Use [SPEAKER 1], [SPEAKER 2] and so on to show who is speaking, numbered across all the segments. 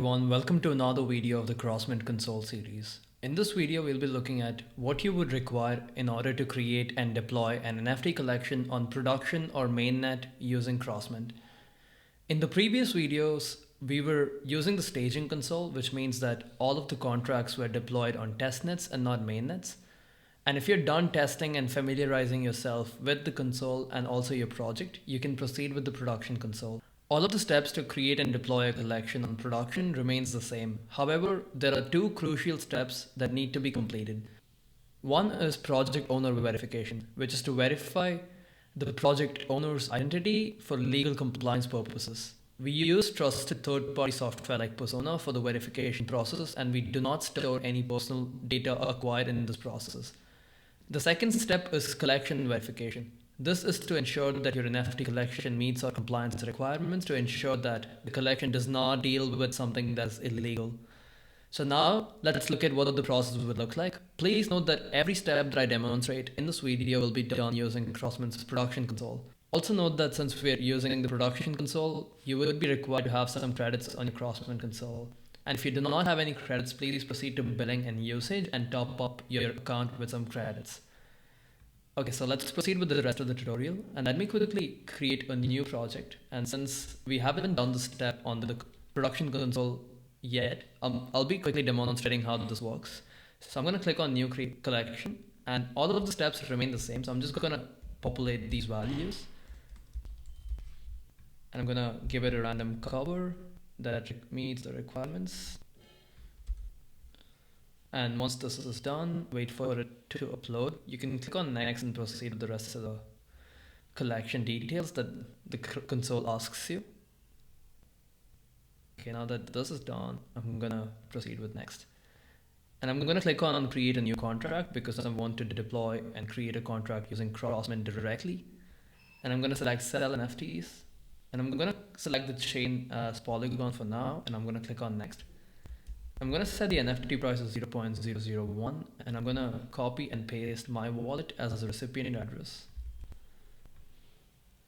[SPEAKER 1] Everyone, welcome to another video of the Crossmint Console series. In this video, we'll be looking at what you would require in order to create and deploy an NFT collection on production or mainnet using Crossmint. In the previous videos, we were using the staging console, which means that all of the contracts were deployed on testnets and not mainnets. And if you're done testing and familiarizing yourself with the console and also your project, you can proceed with the production console. All of the steps to create and deploy a collection on production remains the same. However, there are two crucial steps that need to be completed. One is project owner verification, which is to verify the project owner's identity for legal compliance purposes. We use trusted third-party software like Persona for the verification process, and we do not store any personal data acquired in this process. The second step is collection verification. This is to ensure that your NFT collection meets our compliance requirements to ensure that the collection does not deal with something that's illegal. So now let's look at what the process would look like. Please note that every step that I demonstrate in this video will be done using Crossmint's production console. Also note that since we're using the production console, you would be required to have some credits on your Crossmint console. And if you do not have any credits, please proceed to billing and usage and top up your account with some credits. Okay, so let's proceed with the rest of the tutorial, and let me quickly create a new project. And since we haven't done this step on the production console yet, I'll be quickly demonstrating how this works. So I'm going to click on new create collection, and all of the steps remain the same. So I'm just going to populate these values, and I'm going to give it a random cover that meets the requirements. And once this is done, wait for it to upload. You can click on next and proceed with the rest of the collection details that the console asks you. Okay, now that this is done, I'm gonna proceed with next. And I'm gonna click on create a new contract because I want to deploy and create a contract using Crossmint directly. And I'm gonna select sell NFTs. And I'm gonna select the chain as Polygon for now, and I'm gonna click on next. I'm going to set the NFT price as 0.001, and I'm going to copy and paste my wallet as a recipient address.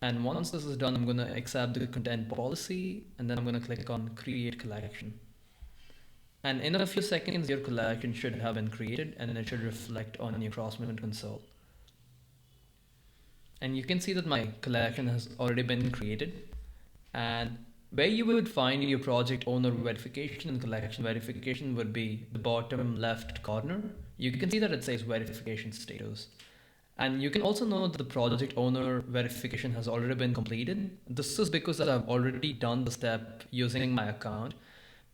[SPEAKER 1] And once this is done, I'm going to accept the content policy, and then I'm going to click on create collection. And in a few seconds, your collection should have been created, and it should reflect on your Crossmint console. And you can see that my collection has already been created, and where you would find your project owner verification and collection verification would be the bottom left corner. You can see that it says verification status. And you can also know that the project owner verification has already been completed. This is because I've already done the step using my account.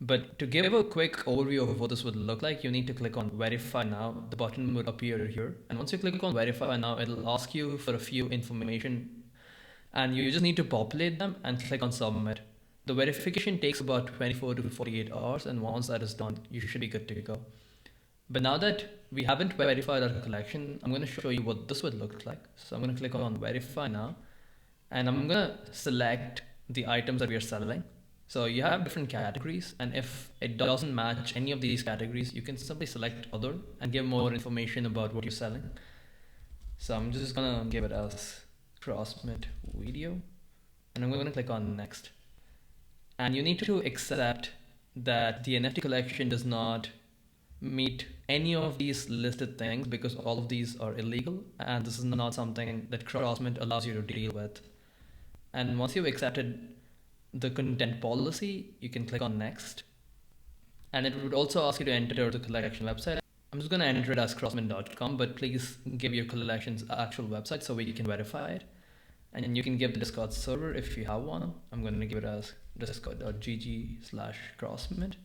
[SPEAKER 1] But to give a quick overview of what this would look like, you need to click on verify now. The button would appear here. And once you click on verify now, it'll ask you for a few information. And you just need to populate them and click on submit. The verification takes about 24 to 48 hours, and once that is done, you should be good to go. But now that we haven't verified our collection, I'm going to show you what this would look like. So I'm going to click on verify now, and I'm going to select the items that we are selling. So you have different categories, and if it doesn't match any of these categories, you can simply select other and give more information about what you're selling. So I'm just going to give it as Crossmint video, and I'm going to click on next. And you need to accept that the NFT collection does not meet any of these listed things because all of these are illegal, and this is not something that Crossmint allows you to deal with. And once you've accepted the content policy, you can click on next. And it would also ask you to enter the collection website. I'm just going to enter it as crossmint.com, but please give your collection's actual website so we can verify it. And you can give the Discord server if you have one. I'm going to give it as discord.gg/crossmint.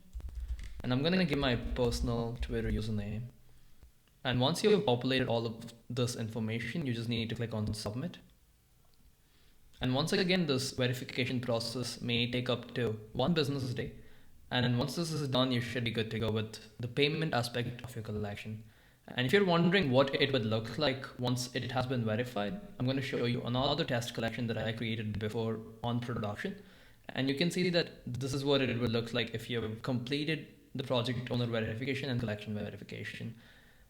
[SPEAKER 1] And I'm going to give my personal Twitter username. And once you have populated all of this information, you just need to click on submit. And once again, this verification process may take up to 1 business day. And then once this is done, you should be good to go with the payment aspect of your collection. And if you're wondering what it would look like once it has been verified, I'm going to show you another test collection that I created before on production. And you can see that this is what it would look like if you have completed the project owner verification and collection verification.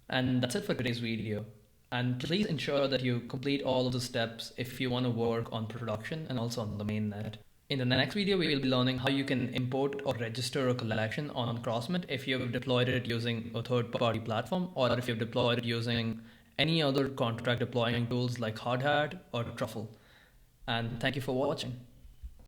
[SPEAKER 1] And that's it for today's video. And please ensure that you complete all of the steps if you want to work on production and also on the mainnet. In the next video, we will be learning how you can import or register a collection on Crossmint if you have deployed it using a third-party platform, or if you've deployed it using any other contract deploying tools like Hardhat or Truffle. And thank you for watching.